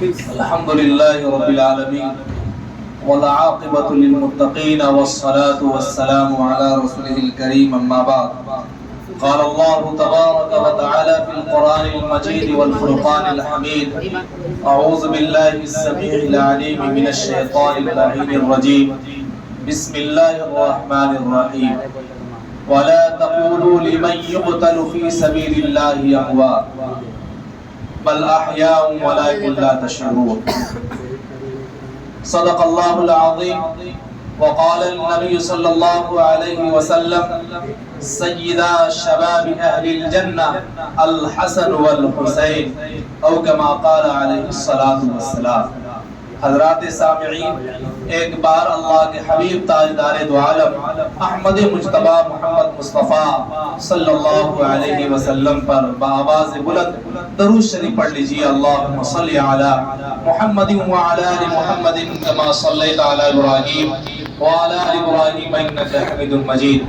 الحمد لله رب العالمين والعاقبة للمتقين والصلاة والسلام على رسوله الكريم أما بعد. قال الله تبارك وتعالى في القرآن المجيد والفرقان الحميد: أعوذ بالله السميع العليم من الشيطان اللعين الرجيم. بسم الله الرحمن الرحيم. ولا تقولوا لمن يقتل في سبيل الله أموات بل أحياء ولكن لا تشعرون. صدق الله العظيم. وقال النبي صلى الله عليه وسلم: سيدا شباب أهل الجنة الحسن والحسين، أو كما قال عليه الصلاة والسلام. حضرات سامعین، ایک بار اللہ کے حبیب تاجدار دو عالم احمد مجتبی محمد مصطفیٰ صلی اللہ علیہ وسلم پر بآواز بلند درود شریف پڑھ لیجیے. اللہم صلی علی محمد وعلی آل محمد کما صلیت علی ابراہیم وعلی آل ابراہیم انک حمید مجید.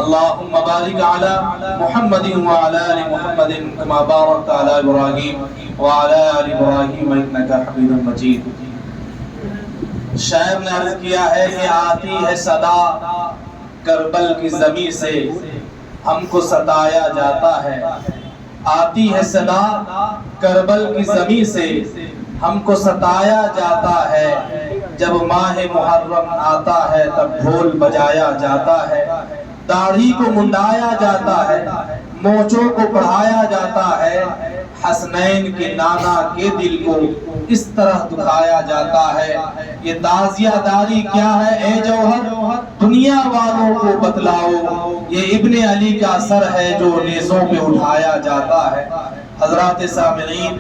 اللہم بارک علی محمد وعلی آل محمد کما بارکت علی ابراہیم وعلی آل ابراہیم انک حمید مجید. شاعر نے عرض کیا ہے کہ آتی ہے صدا کربل کی زمین سے ہم کو ستایا جاتا ہے. آتی ہے صدا کربل کی زمین سے ہم کو ستایا جاتا ہے. جب ماہ محرم آتا ہے تب ڈھول بجایا جاتا ہے. داڑھی کو منڈایا جاتا ہے، مونچھوں کو پڑھایا جاتا ہے. حسنین کے نانا کے دل کو اس طرح دکھایا جاتا ہے. یہ تعزیہ داری کیا ہے اے جوہر، دنیا والوں کو بتلاؤ. یہ ابن علی کا سر ہے جو نیزوں پہ اٹھایا جاتا ہے. حضرات سامعین،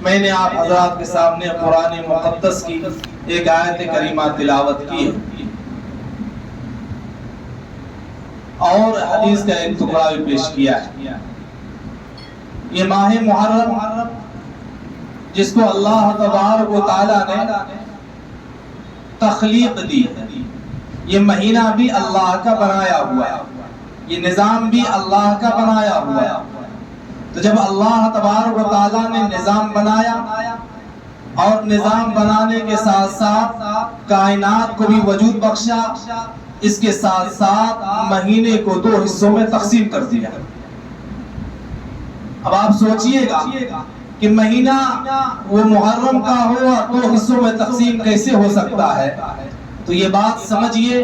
میں نے آپ حضرات کے سامنے قرآن مقدس کی ایک آیت کریمہ تلاوت کی اور حدیث کا ایک ٹکڑا بھی پیش کیا ہے. یہ ماہ محرم جس کو اللہ تبارک و تعالیٰ نے تخلیق دی ہے، یہ مہینہ بھی اللہ کا بنایا ہوا ہے، یہ نظام بھی اللہ کا بنایا ہوا ہے. تو جب اللہ تبارک و تعالیٰ نے نظام بنایا اور نظام بنانے کے ساتھ ساتھ کائنات کو بھی وجود بخشا، اس کے ساتھ ساتھ مہینے کو دو حصوں میں تقسیم کر دیا. اب آپ سوچئے گا کہ مہینہ وہ محرم کا ہو اور دو حصوں میں تقسیم کیسے ہو سکتا ہے؟ تو یہ بات سمجھئے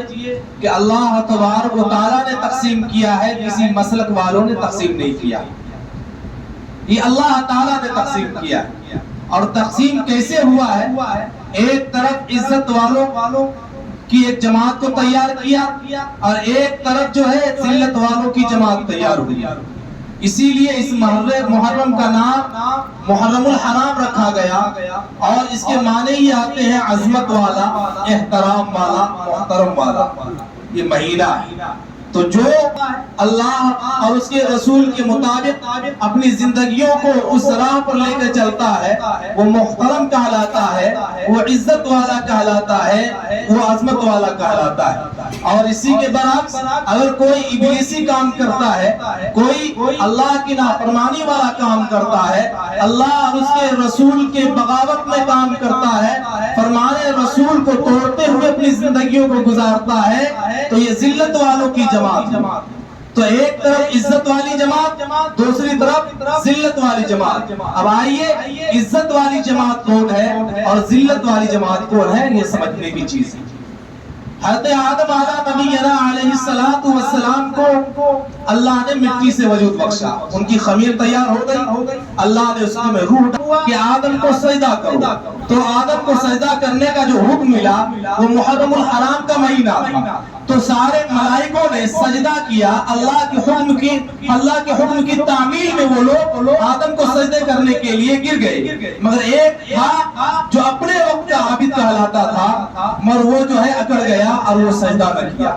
کہ اللہ تبارک و تعالیٰ نے تقسیم کیا ہے، کسی مسلک والوں نے تقسیم نہیں کیا. یہ اللہ تعالیٰ نے تقسیم کیا ہے. اور تقسیم کیسے ہوا ہے؟ ایک طرف عزت والوں کی ایک جماعت کو تیار کیا اور ایک طرف جو ہے ذلت والوں کی جماعت تیار ہوئی. اسی لیے اس محرم کا نام محرم الحرام رکھا گیا اور اس کے معنی ہی آتے ہیں عظمت والا، احترام والا، محترم والا. یہ مہینہ ہے تو جو اللہ اور اس کے رسول کے مطابق اپنی زندگیوں کو اس راہ پر لے کر چلتا ہے وہ محترم کہلاتا ہے، وہ عزت والا کہلاتا ہے، وہ عظمت والا کہلاتا ہے. اور اسی کے برعکس اگر کوئی ابلیسی کام کرتا ہے، کوئی اللہ کی نافرمانی والا کام کرتا ہے، اللہ اور اس کے رسول کے بغاوت میں کام کرتا ہے، فرمان رسول کو توڑتے ہوئے اپنی زندگیوں کو گزارتا ہے، تو یہ ذلت والوں کی جماعت. تو ایک طرف عزت والی جماعت، دوسری طرف ذلت والی جماعت. اب آئیے عزت والی جماعت کون ہے اور ذلت والی جماعت کون ہے، یہ سمجھنے کی چیز ہے. حضرت آدم علیہ السلام کو اللہ نے مٹی سے وجود بخشا، ان کی خمیر تیار ہو گئی. اللہ نے اس میں روح ڈالا کہ آدم کو سجدہ کرو. تو آدم کو سجدہ کرنے کا جو حکم ملا وہ محرم الحرام کا مہینہ تھا. تو سارے ملائکوں نے سجدہ کیا. اللہ کے حکم کی تعمیل میں وہ لوگ آدم کو سجدے کرنے کے لیے گر گئے. مگر ایک تھا جو اپنے وقت کا عابد کہلاتا تھا، مگر وہ جو ہے اکڑ گیا اور وہ سجدہ نہ کیا.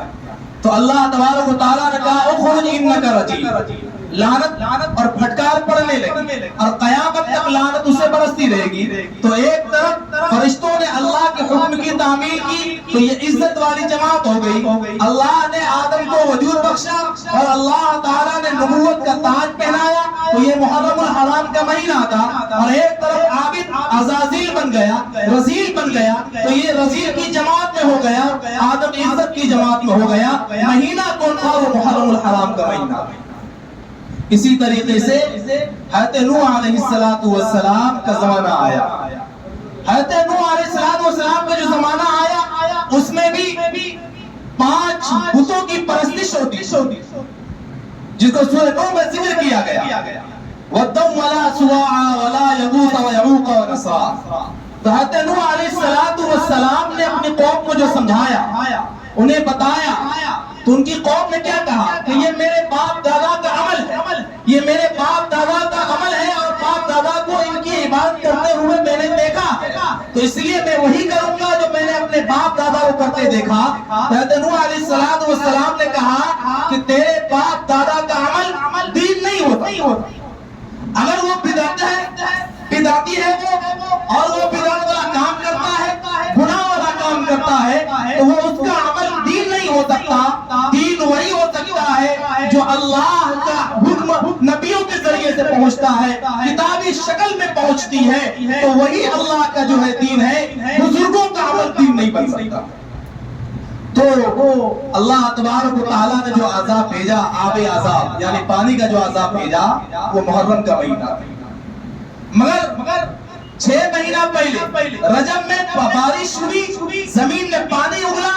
تو اللہ تبارک و تعالیٰ نے کہا اخرج انک رجیم، لعنت اور پھٹکار پڑنے لگی اور قیامت تک لعنت اسے برستی رہے گی. تو ایک طرف فرشتوں نے اللہ کے حکم کی تعمیل کی تو یہ عزت والی جماعت ہو گئی. اللہ نے آدم کو وجود بخشا اور اللہ تعالیٰ نے نبوت کا تاج پہنایا تو یہ محرم الحرام کا مہینہ تھا. اور ایک طرف عابد عزازیل بن گیا، رزیل بن گیا، تو یہ رزیل کی جماعت میں ہو گیا، آدم عزت کی جماعت میں ہو گیا۔ مہینہ کون تھا؟ وہ محرم الحرام کا مہینہ۔ اسی طریقے سے حضرت نوح علیہ السلام کا زمانہ آیا۔ حضرت نوح علیہ السلام کا جو زمانہ آیا اس میں بھی 5 بتوں کی پرستش ہوتی، جس کو سورہ نوح میں ذکر کیا گیا، وَدًّا وَلَا سُوَاعًا وَلَا يَغُوثَ وَيَعُوقَ وَنَسْرًا۔ تو حضرت نوح علیہ السلام نے اپنی قوم کو جو سمجھایا، انہیں بتایا، تو ان کی قوم نے کیا کہا کہ یہ میرے باپ دادا کا عمل ہے، یہ میرے باپ دادا کا عمل ہے، اور باپ دادا کو ان کی عبادت کرتے ہوئے میں نے دیکھا، تو اس لیے میں وہی کروں گا جو میں نے اپنے باپ دادا کو کرتے دیکھا۔ حضرت نوح علیہ السلام نے کہا کہ تیرے باپ دادا کا عمل دین نہیں ہوتا، اگر وہ بدعت ہے، بدعتی ہے وہ، اور وہ بدعت والا کام کرتا ہے، گناہ والا کام کرتا ہے، تو وہ اس کا عمل دین نہیں ہو سکتا۔ دین وہی ہو سکتا ہے جو اللہ کا حکم نبیوں کے ذریعے سے پہنچتا ہے، کتابی شکل میں پہنچتی ہے، تو وہی اللہ کا جو ہے دین ہے۔ بزرگوں کا عمل دین نہیں بن سکتا۔ تو اللہ تبارک و تعالیٰ نے جو عذاب بھیجا، آب عذاب یعنی پانی کا جو عذاب بھیجا، وہ محرم کا مہینہ، مگر 6 مہینہ پہلے رجب میں بارش ہوئی، زمین میں پانی اگلا،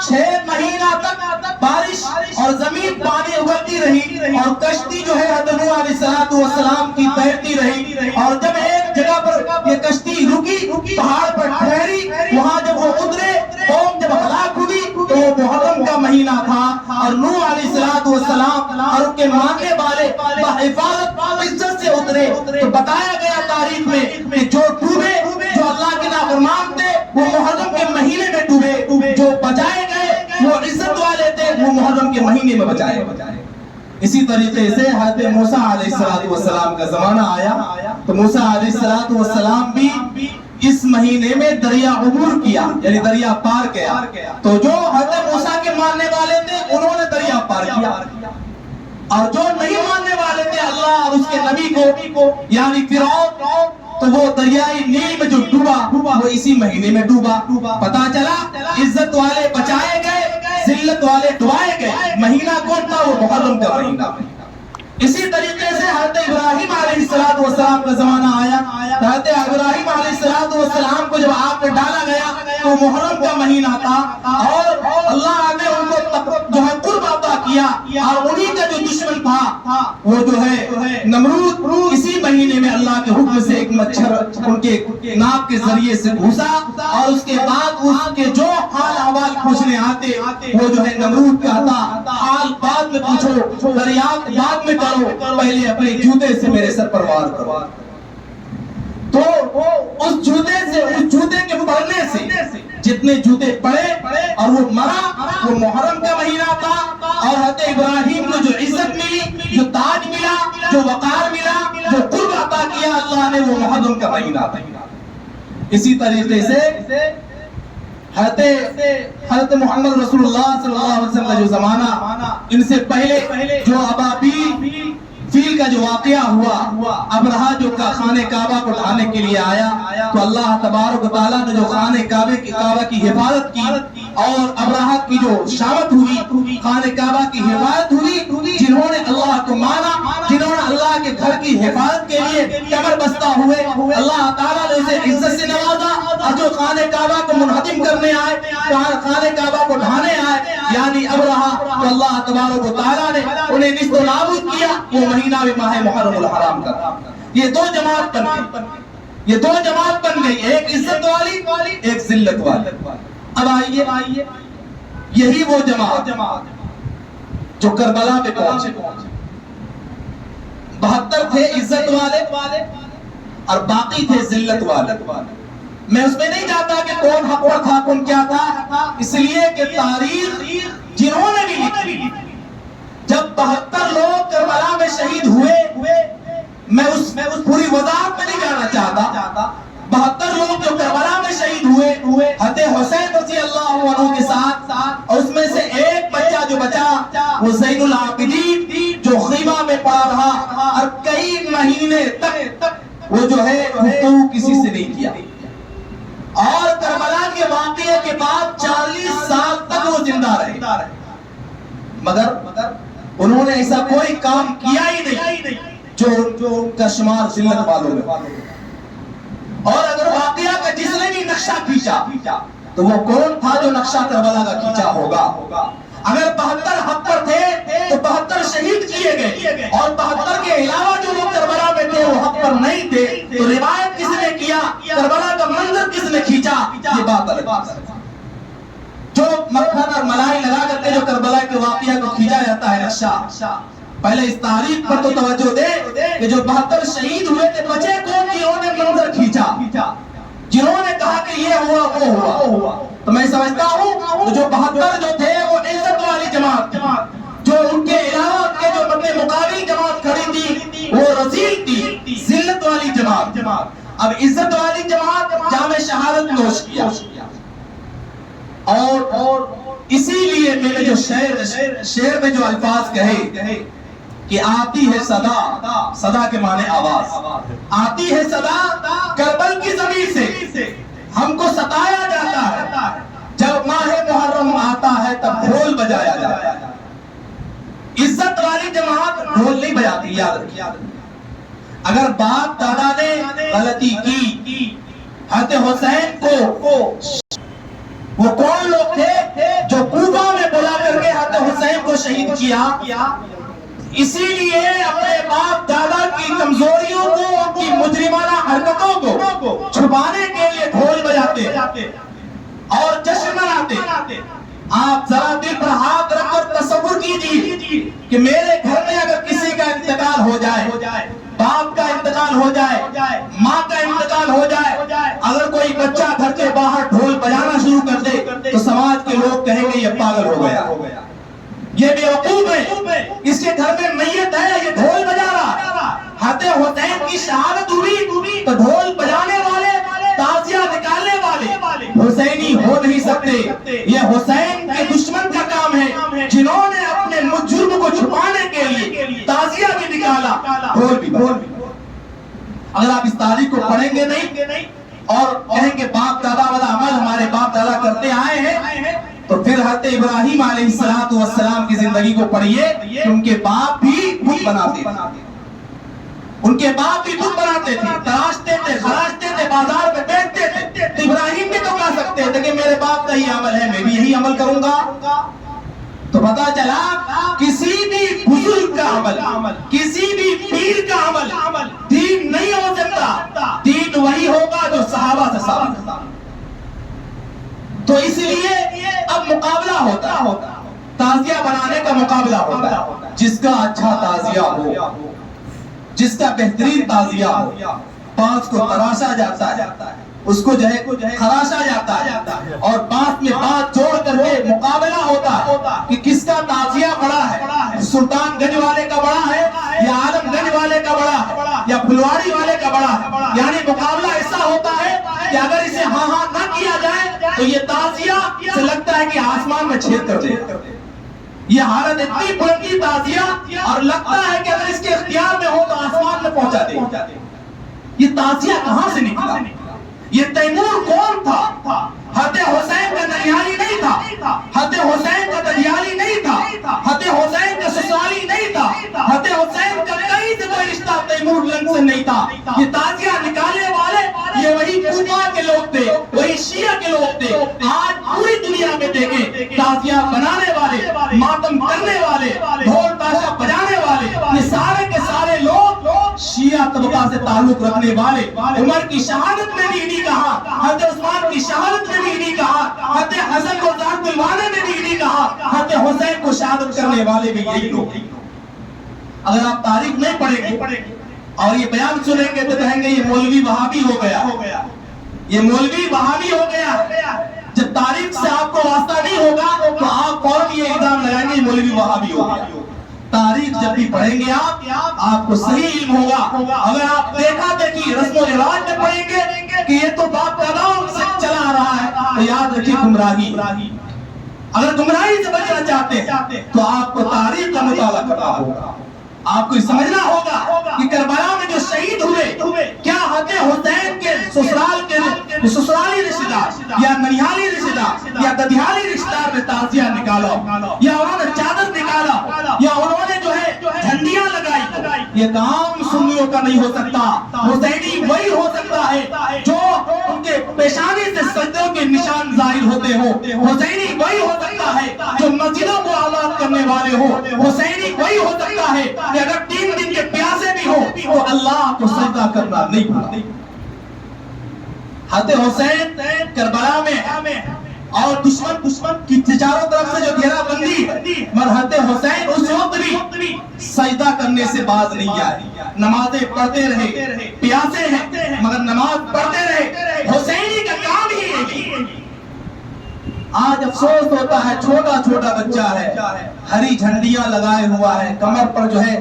6 مہینہ تک بارش اور زمین پانی اگلتی رہی، اور کشتی جو ہے حضرت نوح علیہ السلام کی تیرتی رہی، اور جب ایک جگہ پر یہ کشتی رکی، پہاڑ پر ٹھہری، وہاں جب وہ اترے، قوم جب ہلاک ہوئی، تو وہ محرم کا مہینہ تھا، اور نوح علیہ السلام اور ان کے ماننے والے بحفاظت عزت سے اترے۔ تو بتایا گیا تاریخ میں کہ جو ڈوبے، جو اللہ کے نافرمان تھے، وہ محرم کے مہینے میں ڈوبے، جو بچائے گئے وہ عزت والے تھے، وہ محرم کے مہینے میں بچائے۔ اسی طریقے سے حضرت موسیٰ علیہ السلام کا زمانہ آیا، تو موسیٰ علیہ السلام بھی اس مہینے میں دریا عبور کیا، یعنی دریا پار کیا۔ تو جو حضرت موسیٰ کے ماننے والے تھے انہوں نے دریا پار کیا، اور جو نہیں ماننے والے تھے اللہ اور اس کے نبی کو یعنی فرعون، تو وہ دریائے نیل میں جو ڈوبا وہ اسی مہینے میں ڈوبا۔ پتا چلا عزت والے بچائے گئے، ذلت والے ڈبائے گئے۔ مہینہ کون تھا؟ وہ محرم کا مہینہ۔ اسی طریقے سے حضرت ابراہیم علیہ السلام کا زمانہ آیا، حضرت ابراہیم علیہ السلام کو جب آگ میں ڈالا گیا تو محرم کا مہینہ تھا، اور اللہ نے ان کو جو ہے قرب عطا کیا، اور انہی کا جو دشمن تھا وہ جو ہے نمرود، اسی مہینے میں اللہ کے حکم سے ایک مچھر ان کے ناک کے ذریعے سے گھسا، اور اس کے بعد اس کے جو حال احوال پوچھنے آتے وہ جو ہے نمرود کہتا حال بعد میں پوچھو، دریافت بعد میں کرو، پہلے اپنے جوتے سے میرے سر پر وار کرو۔ تو اس جوتے کے پڑنے سے جتنے جوتے پڑے اور وہ مرا، وہ محرم کا مہینہ تھا، اور حضرت ابراہیم کو جو عزت ملی، جو تاج ملا، جو وقار ملا، جو قرب عطا کیا اللہ نے، وہ محرم کا مہینہ تھا۔ اسی طریقے سے حضرت محمد رسول اللہ صلی اللہ علیہ وسلم کا جو زمانہ، ان سے پہلے جو ابابیل فیل کا جو واقعہ ہوا، ابرہہ جو خانہ کعبہ کو ڈھانے کے لیے آیا، تو اللہ تبارک و تعالیٰ نے جو خانہ کعبہ کی حفاظت کی، اور ابرہہ کی جو شامت ہوئی، خانہ کعبہ کی حفاظت ہوئی، جنہوں نے اللہ کو مانا، جنہوں نے اللہ کے گھر کی حفاظت کے لیے کمر بستہ ہوئے، اللہ تعالیٰ نے اسے عزت سے نوازا، اور جو خانہ کعبہ کو منہدم کرنے آئے، خانہ کعبہ کو ڈھانے آئے، یعنی ابرہہ، تو اللہ تبارک و تعالیٰ نے انہیں نیست و نابود کیا۔ وہ مہینہ بھی ماہ محرم الحرام کا۔ یہ دو جماعت بن گئی، ایک عزت والی، ایک ذلت والی۔ اب آئیے، یہی وہ جماعت جو کربلا پہ پہنچے، 72 تھے عزت والے اور باقی تھے ذلت والے۔ میں اس میں نہیں جاتا کہ کون حق پر تھا، کون کیا تھا، اس لیے کہ تاریخ جنہوں نے بھی لکھی، جب 72 لوگ کربلا میں شہید ہوئے، میں اس پوری وضاحت میں نہیں جانا چاہتا۔ 72 لوگ جو کربلا میں شہید ہوئے، حضرت حسین رضی اللہ عنہ کے ساتھ، اور اس میں سے ایک بچہ جو بچا وہ زین العابدین، جو خیمہ میں پڑا رہا، اور کئی مہینے تک وہ جو ہے گفتگو کسی سے نہیں کیا۔ واقعے کے بعد 40 سال تک وہ زندہ رہے، مگر انہوں نے ایسا کوئی کام کیا ہی نہیں جو کا شمار ذلت والوں میں۔ اور اگر واقعہ کا جس نے بھی نقشہ کھینچا تو وہ کون تھا جو نقشہ کربلا کا کھینچا ہوگا؟ اگر 72 حق پر تھے تو 72 شہید کیے گئے، اور 72 کے علاوہ جو لوگ کربلا میں تھے وہ حق پر نہیں تھے، تو روایت کس نے کیا، کربلا کا منظر کس نے کھینچا، یہ بات الگ ہے۔ جو مکھن اور ملائی لگا کر کے جو کربلا کے واقعہ کو کھینچا جاتا ہے نقشہ، پہلے اس تاریخ پر تو توجہ دے کہ جو 72 شہید ہوئے تھے بچے کون، جنہوں نے منظر کھینچا، جنہوں نے کہا کہ یہ ہوا وہ ہوا۔ تو میں سمجھتا ہوں کہ جو 72 جو تھے وہ عزت والی جماعت، جو ان کے علاوہ کے جو اپنے مقابل جماعت کھڑی تھی وہ رذیل تھی، ذلت والی جماعت۔ اب عزت والی جماعت جامع شہادت نوش کیا، اور اسی لیے میں نے جو شعر میں جو الفاظ کہے کہ آتی ہے صدا، صدا کے معنی آواز، آتی ہے صدا کربل کی زمین سے، ہم کو ستایا جاتا ہے، جب ماہ محرم آتا ہے تب ڈھول بجایا جاتا ہے۔ عزت والی جماعت ڈھول نہیں بجاتی، یاد رکھیے۔ اگر باپ دادا نے غلطی کی، حضرت حسین کو، وہ کون لوگ تھے جو کوفہ میں بلا کر کے حضرت حسین کو شہید کیا، اسی لیے اپنے باپ دادا کی کمزوریوں کو، ان کی مجرمانہ حرکتوں کو چھپانے کے لیے ڈھول بجاتے اور جشن مناتے۔ آپ ذرا دل پر ہاتھ رکھ کر تصور کیجیے کہ میرے گھر میں اگر کسی کا انتقال ہو جائے، باپ کا انتقال ہو جائے، ماں کا انتقال ہو جائے، اگر کوئی بچہ گھر کے باہر ڈھول بجانا شروع کر دے تو سماج کے لوگ کہیں گے یہ پاگل ہو گیا، یہ بیوقوف ہے، اس کے گھر میں میت ہے، یہ ڈھول بجا رہا۔ حضرت حسین کی شہادت ہوئی تو ڈھول بجانے والے، تازیہ نکالنے والے حسینی ہو نہیں سکتے۔ یہ حسین کے دشمن کا کام ہے، جنہوں نے اپنے جرم کو چھپانے کے لیے تازیہ بھی نکالا، ڈھول بھی بجا۔ اگر آپ اس تاریخ کو پڑھیں گے نہیں اور کہیں کہ باپ دادا والا عمل ہمارے باپ دادا کرتے آئے ہیں، تو پھر حضرت ابراہیم علیہ السلام کی زندگی کو پڑھیے کہ ان کے باپ بھی بت بناتے تھے، ان کے باپ بھی بت بناتے تھے، تراشتے تھے، خراشتے تھے، بازار میں بیچتے تھے۔ تو ابراہیم بھی تو کہہ سکتے تھے کہ میرے باپ کا یہ عمل ہے، میں بھی یہی عمل کروں گا۔ تو پتا چلا کسی بھی بزرگ کا عمل، کسی بھی پیر کا عمل دین نہیں ہو سکتا، دین وہی ہوگا جو صحابہ سے ثابت ہے۔ تو اس لیے اب مقابلہ ہوتا، تازیہ بنانے کا مقابلہ ہوتا، جس کا اچھا تازیہ ہو، جس کا بہترین تازیہ ہو، بانس کو تراشا جاتا ہے، اس کو جو ہے خراشا جاتا ہے، اور بانس میں بانس جوڑ کر کے مقابلہ ہوتا ہے کہ کس کا تازیہ بڑا ہے، سلطان گنج والے کا بڑا ہے یا عالم گنج والے کا بڑا ہے یا پھلواری والے کا بڑا ہے۔ یعنی مقابلہ ایسا ہوتا ہے کہ اگر اسے ہاں نہ کیا جائے تو یہ تازیہ سے لگتا ہے کہ آسمان میں چھید کر دے، یہ حالت اتنی بلندی تازیہ، اور لگتا ہے کہ اگر اس کے اختیار میں ہو تو آسمان میں پہنچا دے۔ یہ تازیہ کہاں سے نکلا؟ یہ تیمور کون تھا؟ حضرت حسین کا ننیالی نہیں تھا، حضرت حسین کا ددیالی نہیں تھا، حضرت حسین کا سسرالی نہیں تھا، حضرت حسین کا کہیں سے کوئی رشتہ تیمور لنگ سے نہیں تھا۔ یہ تازیہ نکالنے والے یہ وہی کوفہ کے لوگ تھے، وہی شیعہ کے لوگ تھے۔ آج پوری دنیا میں دیکھیں تازیہ بنانے والے، ماتم کرنے والے، ڈھول تاشا بجانے والے، یہ سارے کے سارے لوگ شیعہ طبقہ سے تعلق رکھنے والے۔ عمر کی شہادت میں بھی نہیں کہا، حضرت عثمان کی شہادت میں بھی نہیں کہا، حضرت حسن کو ذات دلوانے میں بھی نہیں کہا، حضرت حسین کو شہادت کرنے والے بھی یہی لوگ۔ اگر آپ تاریخ نہیں پڑھیں گے اور یہ بیان سنیں گے تو کہیں گے یہ مولوی وہابی ہو گیا، یہ مولوی وہابی ہو گیا۔ جب تاریخ سے آپ کو واسطہ نہیں ہوگا تو آپ فوراً یہ الزام لگائیں گے یہ مولوی وہابی ہو گیا۔ تاریخ جب بھی پڑھیں گے آپ کو صحیح علم ہوگا۔ اگر آپ دیکھا دیکھی رسم و رواج میں پڑھیں گے کہ یہ تو باپ داداؤں سے چلا آ رہا ہے تو یاد رکھیے گمراہی۔ اگر گمراہی سے بچنا چاہتے ہیں تو آپ کو تاریخ کا مطالعہ کرنا ہوگا، آپ کو سمجھنا ہوگا کہ کربلا میں جو شہید ہوئے کیا حضرت حسین کے سسرالی رشتہ دار یا ننیالی یا انہوں نے چادر نکالا یا انہوں نے جو ہے جھنڈیاں لگائی، یہ کام سنیوں کا نہیں ہو سکتا۔ حسینی وہی ہو سکتا ہے جو ان کے پیشانی سے سجدوں کے نشان ظاہر ہوتے ہو، حسینی وہی ہو سکتا ہے جو مسجدوں کو آباد کرنے والے ہو، حسینی وہی ہو سکتا ہے کہ اگر 3 دن کے پیاسے بھی ہو تو اللہ کو سجدہ کرنا نہیں بھولا۔ حضرت حسین کربلا میں اور دشمن کی چاروں طرف سے جو گھیرا بندی، مگر حضرت حسین اس وقت بھی سجدہ کرنے سے باز نہیں آئے، نمازیں پڑھتے رہے، پیاسے ہیں مگر نماز پڑھتے رہے۔ حسینی کا کام ہی ہے۔ آج افسوس ہوتا ہے، چھوٹا چھوٹا بچہ ہے، ہری جھنڈیاں لگائے ہوا ہے، کمر پر جو ہے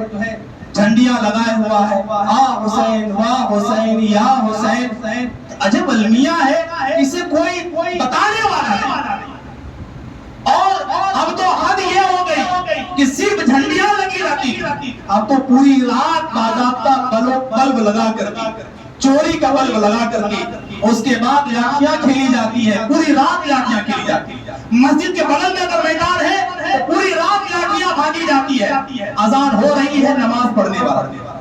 جھنڈیاں لگائے ہوا ہے، آ حسین واہ حسین یا حسین۔ عجب المیہ ہے، اسے کوئی بتانے والا نہیں۔ اور اب تو حد یہ ہو گئی کہ صرف جھنڈیاں لگی رہتی، اب تو پوری رات باضابطہ بلب لگا کر کے، چوری کا بلب لگا کر کے، اس کے بعد لاٹھیاں کھیلی جاتی ہے، پوری رات لاٹھیاں کھیلی جاتی ہے۔ مسجد کے بغل میں اگر میدان ہے تو پوری رات لاٹھیاں بھاگی جاتی ہے، اذان ہو رہی ہے نماز پڑھنے والا۔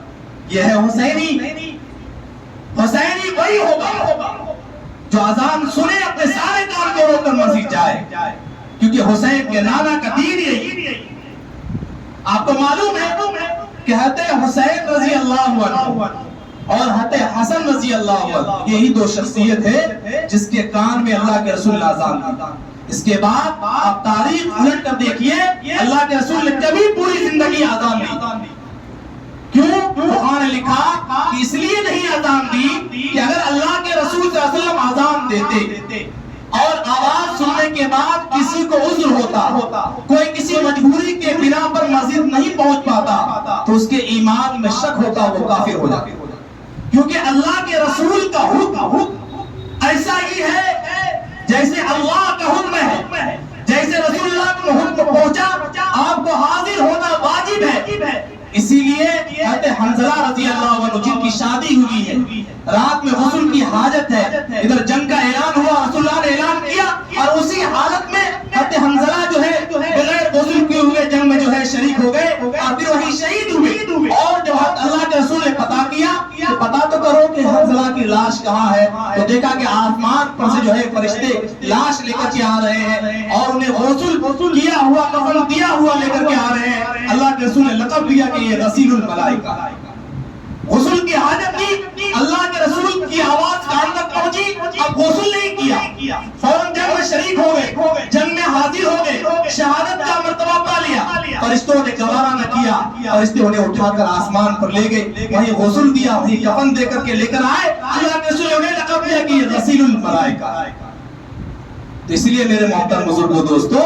یہ ہے حسینی۔ حسینی وہی ہوگا جو اذان سنے اپنے سارے کام کو روک کر مسجد جائے، کیونکہ حسین کے نانا کا دین یہی۔ آپ کو معلوم ہے کہ حضرت حسین رضی اللہ عنہ اور حضرت حسن رضی اللہ عنہ، یہی 2 شخصیت ہے جس کے کان میں اللہ کے رسول نے اذان دی۔ اس کے بعد آپ تاریخ الٹ کر دیکھیے، اللہ کے رسول نے کبھی پوری زندگی اذان دی۔ کیوں؟ قرآن نے لکھا کہ اس لیے نہیں اذان دی کہ اگر اللہ کے رسول صلی اللہ علیہ وسلم اذان دیتے اور آواز سننے کے بعد کسی کو عذر ہوتا، کوئی کسی مجبوری کے بنا پر مسجد نہیں پہنچ پاتا تو اس کے ایمان میں شک ہوتا، وہ کافر ہو جاتا۔ کیونکہ اللہ کے رسول کا حکم ایسا ہی ہے جیسے اللہ کا حکم ہے، جیسے رسول اللہ کا حکم پہنچا آپ کو حاضر ہونا واجب ہے۔ اسی لیے حضرت حنظلہ رضی اللہ عنہ جن کی شادی ہوئی ہے، رات میں غسل کی حاجت ہے، ادھر جنگ کا اعلان ہوا، رسول اللہ نے اعلان کیا اور اسی حالت میں حضرت حنظلہ جو ہے بغیر غسل کیے ہوئے جنگ میں جو ہے شریک ہو گئے اور پھر وہی شہید ہوئے۔ اور جب اللہ کے رسول نے پتا کیا کہ پتا تو کرو کہ حنظلہ کی لاش کہاں ہے، تو دیکھا کہ آسمان پر سے جو ہے فرشتے لاش لے کر کے آ رہے ہیں اور انہیں غسل کیا ہوا کفن دیا ہوا لے کر کے آ رہے ہیں۔ اللہ کے رسول نے لقب دیا کہ یہ غسیل الملائکہ۔ غسل کی حاجت کی، اللہ کے رسول کی آواز کان تک پہنچی، اب غسل نہیں کیا، فوراً جنگ میں شریک ہو گئے، جنگ میں حاضر ہو گئے، شہادت کا مرتبہ پا لیا۔ فرشتوں نے گوارا نہ کیا، فرشتے انہیں اٹھا کر آسمان پر لے گئے، وہیں غسل دیا، وہیں کفن دے کر کے لے کر آئے۔ اللہ کے رسول نے انہیں لقب دیا کہ یہ غسیل الملائکہ۔ تو اس لیے میرے محترم بزرگوں دوستو،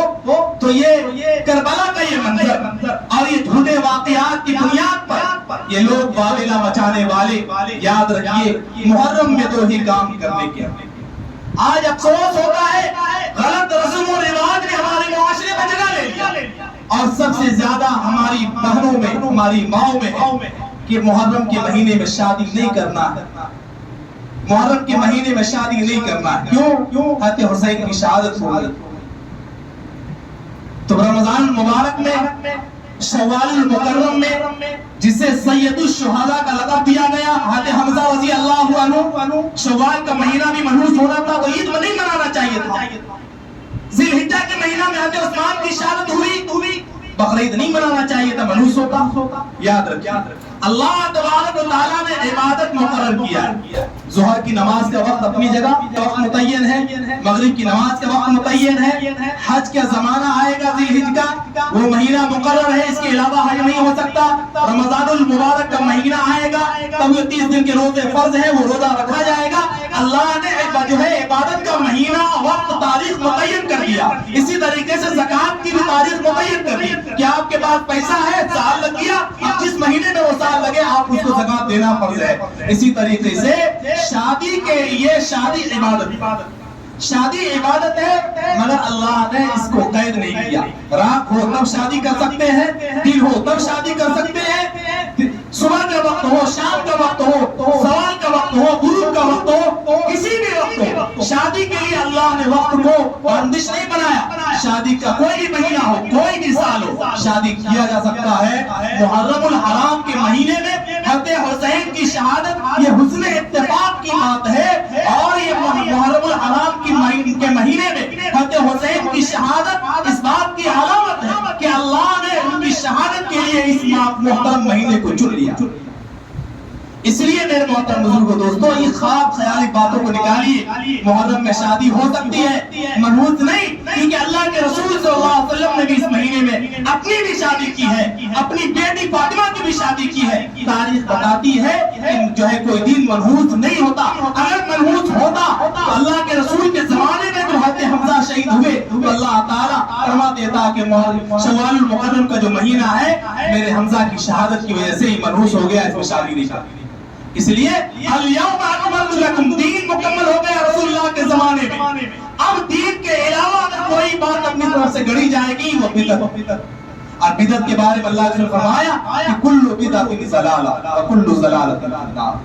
تو یہ کربلا کا یہ منظر اور یہ جھوٹے واقعات کی بنیاد پر یہ لوگ واویلا مچانے والے، یاد رکھیے محرم میں 2 ہی کام کرنے کے۔ آج افسوس ہوتا ہے غلط رسم و رواج نے ہمارے معاشرے میں جگہ لے لیا اور سب سے زیادہ ہماری بہنوں میں، ہماری ماؤں میں کہ محرم کے مہینے میں شادی نہیں کرنا ہے، محرم کے مہینے میں شادی نہیں کرنا ہے۔ کیوں؟ حضرت حسین کی شہادت ہو گئی۔ تو رمضان مبارک میں، شوال المکرم میں، جسے سید الشہداء کا لقب دیا گیا، حضرت حمزہ رضی اللہ عنہ، شوال کا مہینہ بھی منحوس ہونا تھا تو عید نہیں منانا چاہیے تھا۔ ذی الحجہ کے مہینہ میں حضرت عثمان کی شہادت ہوئی، بقرعید نہیں منانا چاہیے تھا، منحوس ہوتا۔ یاد رکھیے اللہ تبارک و تعالیٰ نے عبادت مقرر کیا ہے۔ ظہر کی نماز کا وقت اپنی جگہ وقت متعین ہے، مغرب کی نماز کا وقت متعین ہے، حج کا زمانہ آئے گا ذی الحجہ کا، وہ مہینہ مقرر ہے، اس کے علاوہ حج نہیں ہو سکتا۔ رمضان المبارک کا مہینہ آئے گا تب یہ 30 دن کے روزے فرض ہے، وہ روزہ رکھا جائے گا۔ اللہ نے جو ہے عبادت کا مہینہ وقت تاریخ متعین کر دیا۔ اسی طریقے سے زکوٰۃ کی بھی تاریخ متعین کر دی کہ آپ کے پاس پیسہ ہے، سال لگ گیا، جس مہینے میں وہ سال لگے آپ اس کو زکوٰۃ دینا فرض ہے۔ اسی طریقے سے شادی کے لیے شادی عبادت ہے، مگر اللہ نے اس کو قید نہیں کیا۔ رات ہو تب شادی کر سکتے ہیں، دن ہو تب شادی کر سکتے ہیں، صبح کا وقت ہو، شام کا وقت ہو، سوال کا وقت ہو، غروب کا وقت ہو، کسی بھی وقت ہو، شادی کے لیے اللہ نے وقت کو بندش نہیں بنایا. شادی کا کوئی بھی مہینہ ہو, کوئی بھی سال ہو, شادی کیا جا سکتا ہے. محرم الحرام کے مہینے میں حضرت حسین کی شہادت یہ حسن اتفاق کی بات ہے, اور یہ محرم الحرام کے مہینے میں حضرت حسین کی شہادت اس بات کی علامت ہے کہ اللہ نے ان کی شہادت کے لیے اس محترم مہینے کو چن لیا. اس لیے میرے محترم بزرگوں دوستوں, یہ خواب خیالی باتوں کو نکالیے. محرم میں شادی ہو سکتی ہے, منحوس نہیں, کیونکہ اللہ کے رسول صلی اللہ علیہ وسلم نے بھی اس مہینے میں اپنی بھی شادی کی ہے, اپنی بیٹی فاطمہ کی بھی شادی کی ہے. تاریخ بتاتی ہے کہ جو ہے کوئی دن منحوس نہیں ہوتا. اگر منحوس ہوتا تو اللہ کے رسول کے زمانے میں جو حضرت حمزہ شہید ہوئے تو اللہ تعالیٰ فرما دیتا کہ شوال المحرم کا جو مہینہ ہے میرے حمزہ کی شہادت کی وجہ سے ہی منحوس ہو گیا, اس میں شادی نہیں کرتی. اس لیے الیوم اکملت لکم, دین مکمل ہو گیا رسول اللہ کے زمانے میں. اب دین کے علاوہ اگر کوئی بات اپنی طرف سے گڑی جائے گی وہ بدعت. اور بدعت کے بارے میں اللہ نے فرمایا کہ کل بدعت ضلالہ وکل ضلالۃ فی النار.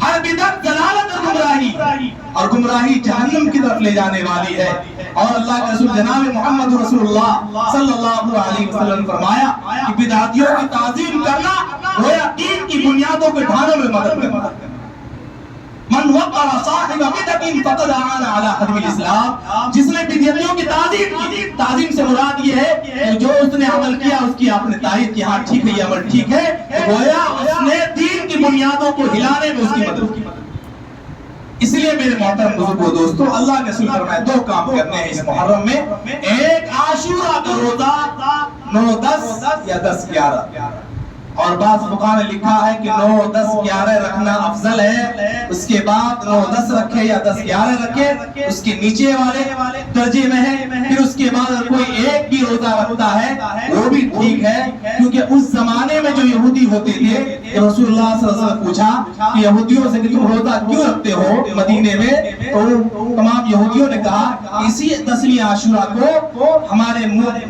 ہر بدعت ضلالت اور گمراہی, اور گمراہی جہنم کی طرف لے جانے والی ہے. اور اللہ کے رسول جناب محمد رسول اللہ صلی اللہ علیہ وسلم نے فرمایا کہ بدعتیوں کی تعظیم کرنا گویا دین کی بنیادوں کے ڈھانوں میں مدد کرنا. من وقر صاحب بدعت فقد اعان علی حرب الاسلام, جس نے بدعتیوں کی تعظیم کی, تعظیم سے مراد یہ ہے کہ جو اس نے عمل کیا اس کی آپ نے تعریف کی, ہاں ٹھیک ہے یہ عمل ٹھیک ہے, گویا اس نے دین کی بنیادوں کو ہلانے میں اس کی مدد کی. اس لیے میرے محترم بزرگوں دوستوں, اللہ کے رسول فرمایا دو کام کرنے ہیں اس محرم میں. ایک عاشورہ کا روزہ 9, 10 یا 10, 11, اور بعض فقہاء نے لکھا ہے کہ 9, 10, 11 رکھنا افضل ہے. اس کے بعد 9, 10 رکھے یا 10, 11 رکھے, اس کے نیچے والے درجے میں ہے. پھر اس کے بعد اگر کوئی ایک بھی روزہ رکھتا ہے وہ بھی ٹھیک ہے, کیونکہ اس زمانے میں جو یہودی ہوتے تھے رسول اللہ صلی اللہ علیہ وسلم نے پوچھا کہ یہودیوں سے کہ تم روزہ کیوں رکھتے ہو مدینے میں, تو تمام یہودیوں نے کہا اسی 10ویں عاشورہ کو ہمارے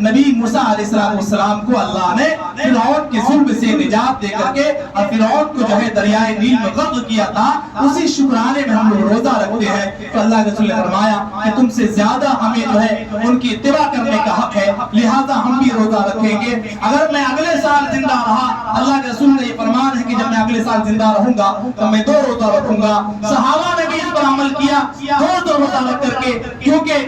نبی موسیٰ علیہ السلام کو اللہ نے فرعون کے ظلم سے نجات دے کر کے اور فرعون کو جو ہے دریائے نیل میں غرق کیا تھا, اسی شکرانے میں ہم لوگ روزہ رکھتے ہیں. تو اللہ کے رسول نے فرمایا کہ تم سے زیادہ ہمیں جو ہے ان کی اتباع کرنے کا حق ہے, لہذا ہم بھی روزہ رکھیں گے. اگر میں اگلے سال زندہ رہا, اللہ کے رسول نے یہ فرمان ہے کہ جب میں اگلے سال زندہ رہوں گا تو میں 2 روزہ رکھوں گا. صحابہ نے بھی اس پر عمل کیا, 2 روزہ رکھ کر کے, کیونکہ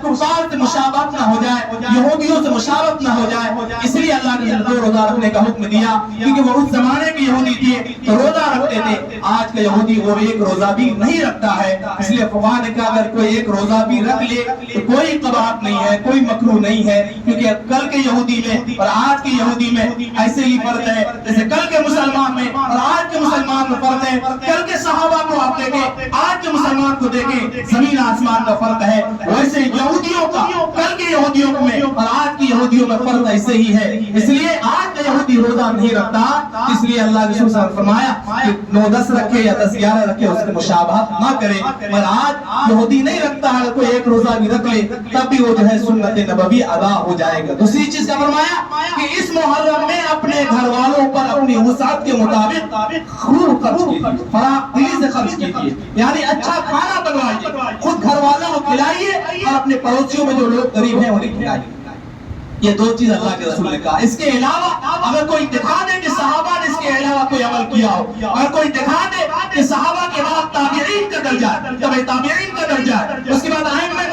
کفار سے مشابہت نہ ہو جائے, یہودیوں سے مشابہت نہ ہو جائے, اس لیے اللہ نے 2 روزہ رکھنے کا حکم دیا. کیونکہ وہ اس زمانے کے یہودی تھے تو روزہ رکھتے تھے, آج کا یہودی وہ ایک روزہ بھی نہیں رکھتا ہے. اس لیے فقہاء نے کہا اگر کوئی ایک روزہ بھی رکھ لے تو کوئی قباحت نہیں ہے, کوئی مکروہ نہیں ہے, کیونکہ کل کے یہودی میں اور آج کے یہودی میں ایسے ہی فرق ہے جیسے کل کے مسلمان میں اور آج کے مسلمان میں فرق ہے. کل کے صحابہ کو آپ دیکھیں, آج کے مسلمان کو دیکھیں, زمین آسمان کا فرق ہے. ویسے یہودیوں کا کل کے یہودیوں میں اور آج کے یہودیوں میں فرق ایسے ہی ہے. اس لیے آج کا یہودی روزہ نہیں رکھتا, اس لیے اللہ کے رسول صلی اللہ علیہ وسلم نے فرمایا کہ 9, 10 رکھے یا 10, 11 رکھے, اس کی مشابہت نہ کرے. اور آج یہودی نہیں رکھتا ہے, کوئی ایک روزہ بھی رکھ لے تب بھی وہ جو ہے سنت نبوی ادا ہو جائے گا. دوسری چیز کا فرمایا کہ اس محرم میں اپنے گھر والوں پر اپنی وسعت کے مطابق خوب خرچ کیجیے, فراخ دلی سے خرچ کیجیے, یعنی اچھا کھانا بنوائیے, خود گھر والوں کو کھلائیے اور اپنے پڑوسیوں میں جو لوگ غریب ہیں انہیں کھلائیے. یہ 2 چیز اللہ کے رسول نے کہا. اس کے علاوہ اگر کوئی دکھا دے کہ صحابہ نے اس کے علاوہ کوئی عمل کیا ہو, اگر کوئی دکھا دے کہ صحابہ کے بعد تابعین کا درجہ ہے, تبع تابعین کا درجہ ہے, اس کے بعد ائمہ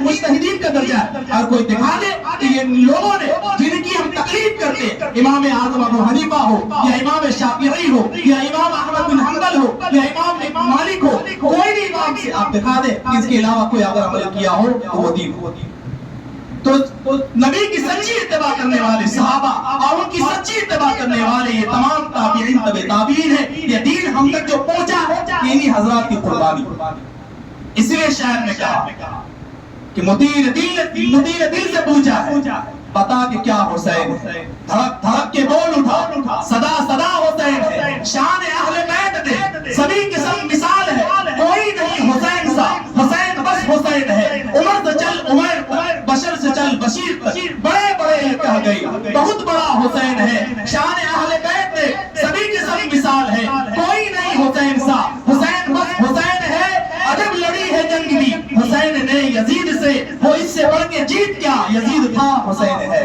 مجتہدین کا درجہ ہے, اور کوئی دکھا دے کہ یہ لوگوں نے جن کی ہم تقلید کرتے ہیں, امام اعظم ابو حنیفہ ہو یا امام شافعی ہو یا امام احمد بن حنبل ہو یا امام مالک ہو, کوئی بھی امام سے آپ دکھا دے کہ اس کے علاوہ کوئی اگر عمل کیا ہو تو وہ دین ہو. تو نبی کی سچی اتباع کرنے والے صحابہ اور ان کی سچی اتباع کرنے والے یہ تمام تابعین تبع تابعین ہیں. یہ دین ہم تک جو پہنچا ہے انہی حضرات کی قربانی. اس لیے شاعر نے کہا کہ مدیر دل سے پوچھا ہے پتا کہ کیا حسین, دھڑک دھڑک کے بول اٹھا صدا صدا حسین ہے, شان اہل بیت دے سبھی قسم مثال ہے, کوئی نہیں حسین سا, حسین بس حسین ہے, عمر سے چل عمر, بشر سے چل بشیر, بڑے بڑے کہہ گئی بہت بڑا حسین ہے, شان اہل بیت دے سبھی قسم مثال ہے, کوئی نہیں حسین سا, حسین بس حسین ہے, عجب لڑی ہے جنگ یزید سے، وہ اس سے بڑھ کے جیت گیا۔ یزید تھا، حسین ہے۔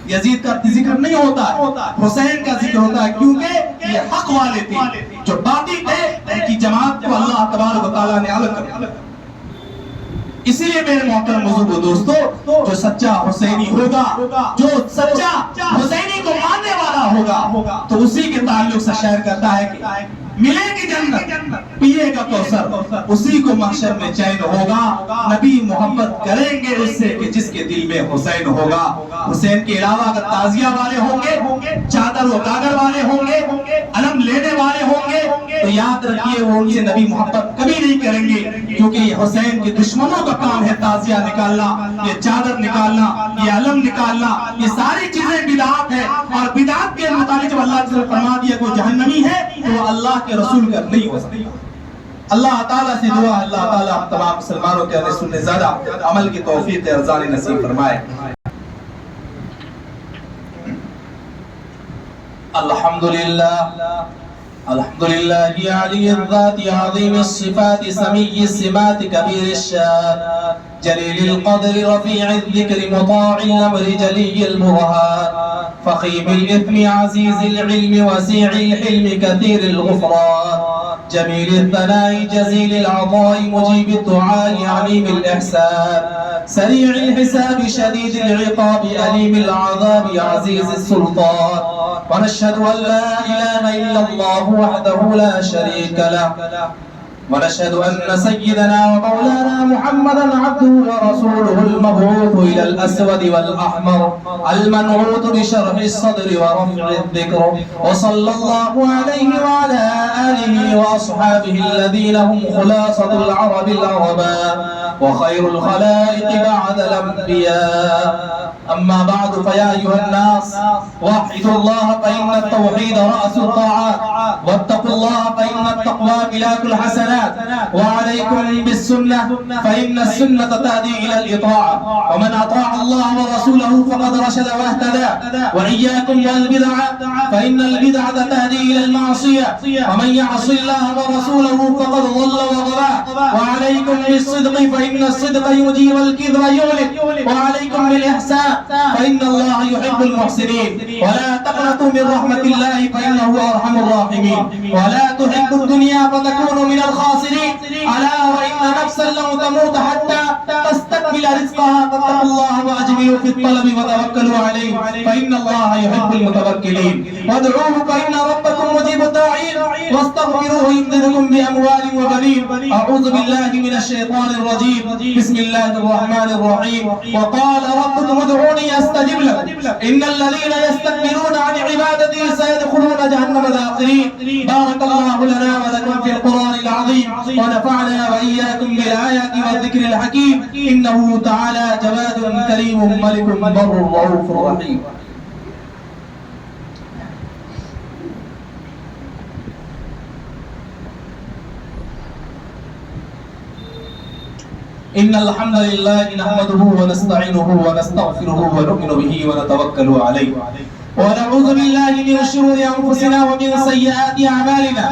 یزید کا ذکر نہیں ہوتا ہے، حسین کا ذکر ہوتا ہے، کیونکہ یہ حق والے تھے۔ جو باطل تھے ان کی جماعت کو اللہ تبارک و تعالیٰ نے الگ کر دیا۔ اسی لیے میرے محترم بزرگوں دوستو، جو سچا حسینی ہوگا، جو سچا حسینی کو ماننے والا ہوگا، تو اسی کے تعلق سے شعر کرتا ہے کہ ملے گی جنت، پیے گا کوثر، اسی کو محشر میں چین ہوگا۔ نبی محبت کریں گے اس سے کہ جس کے دل میں حسین ہوگا۔ حسین کے علاوہ اگر تعزیہ والے ہوں گے، چادر و کاغذ والے ہوں گے، علم لینے والے ہوں گے، تو یاد رکھیے وہ ان سے نبی محبت کبھی نہیں کریں گے، کیونکہ یہ حسین کے دشمنوں کا کام ہے تعزیہ نکالنا، یہ چادر نکالنا، یہ علم نکالنا، یہ ساری چیزیں بدعات ہے۔ اور بدعات کے متعلق جب اللہ نے فرما دیا کوئی جہنمی ہے تو وہ اللہ کے رسول کا نہیں ہو سکتا۔ اللہ تعالیٰ سے دعا ہے اللہ تعالیٰ ہم تمام مسلمانوں کے اہل سنت زیادہ عمل کی توفیق ارزانی نصیب فرمائے۔ الحمدللہ علی الذات عظیم الصفات سمیع السمات کبیر الشان جلیل القدر رفیع الذکر مطاع الامر جلی المرہان فخیم الاثم عزیز العلم وسیع الحلم کثیر الغفران جمیل الثناء جزیل العطاء مجیب الدعاء علیم الاحسان سریع الحساب شدید العقاب علیم العذاب عزیز السلطان ونشهد أن لا إله إلا الله وحده لا شريك له ونشهد أن سيدنا ومولانا محمدا عبده ورسوله المبعوث إلى الأسود والأحمر المنعوت بشرح الصدر ورفع الذكر وصلى الله عليه وعلى آله وأصحابه الذين هم خلاصة العرب العرباء وخير الخلائق بعد الأنبياء أما بعد فيا أيها الناس وحدوا الله فإن التوحيد رأس الطاعات واتقوا الله فإن التقوى ملاك الحسنات وعليكم بالسنة فإن السنة تهدي إلى الإطاعة ومن أطاع الله ورسوله فقد رشد واهتدى وإياكم والبدعة فإن البدعة تهدي إلى المعصية ومن يعص الله ورسوله فقد ضل وغوى وعليكم بالصدق فإن الصدق يجيب الكذب يولد وعليكم بالإحسان فإن الله يحب المحسنين ولا تقنطوا من رحمة الله فإنه أرحم الراحمين ولا تحبوا الدنيا فتكونوا من الخاسرين ألا وإن نفسا لن تموت حتى تستكمل رزقها فاتقوا الله وأجملوا في الطلب وتوكلوا عليه فإن الله يحب المتوكلين وادعوه فإن ربكم مجيب الداعين واستغفروه يمددكم بأموال وبنين أعوذ بالله من الشيطان الرجيم بسم الله الرحمن الرحيم وقال ربكم ادعوني أستجب لكم إن الذين يستكبرون عن عبادتي سيدخلون جهنم داخرين بارك الله لنا ولكم في القرآن العظيم ونفعنا وإياكم بالآيات والذكر الحكيم إنه تعالى جواد كريم ملك بر رؤوف رحيم إن الحمد لله نحمده ونستعينه ونستغفره ونؤمن به ونتوكل عليه ونعوذ بالله من شرور أنفسنا ومن سيئات أعمالنا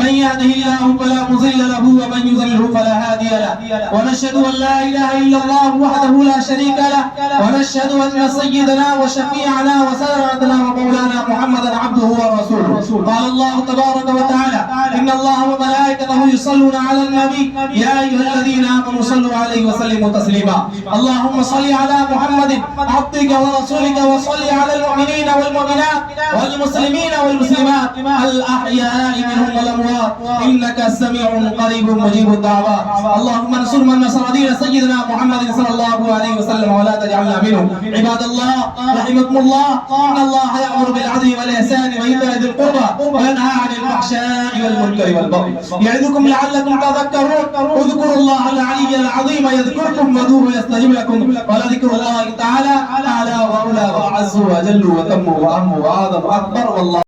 من يهده الله فلا مضل له ومن يضلل فلا هادي له ونشهد أن لا إله إلا الله وحده لا شريك له ونشهد أن سيدنا وشفيعنا وسندنا ومولانا محمدا عبده ورسوله قال الله تبارك وتعالى إن الله وملائكته يصلون على النبي يا أيها الذين آمنوا صلوا عليه وسلموا تسليما اللهم صل على محمد عبدك ورسولك وصل على المؤمنين والمؤمنات والمسلمين والمسلمات الأحياء منهم والأموات إنك سميع قريب مجيب الدعوات اللهم انصر من نصر دين سيدنا محمد صلى الله عليه وسلم ولا تجعلنا منهم عباد الله رحمكم الله إن الله يأمر بالعدل والإحسان وإيتاء ذي القربى وينهى عن الفحشاء والمنكر والبغي يعظكم لعلكم تذكرون اذكروا الله العلي العظيم يذكركم وادعوه يستجب لكم ولذكر الله تعالى أعلى وأولى وأعز وأجل وتم وأهم وأعظم أكبر والله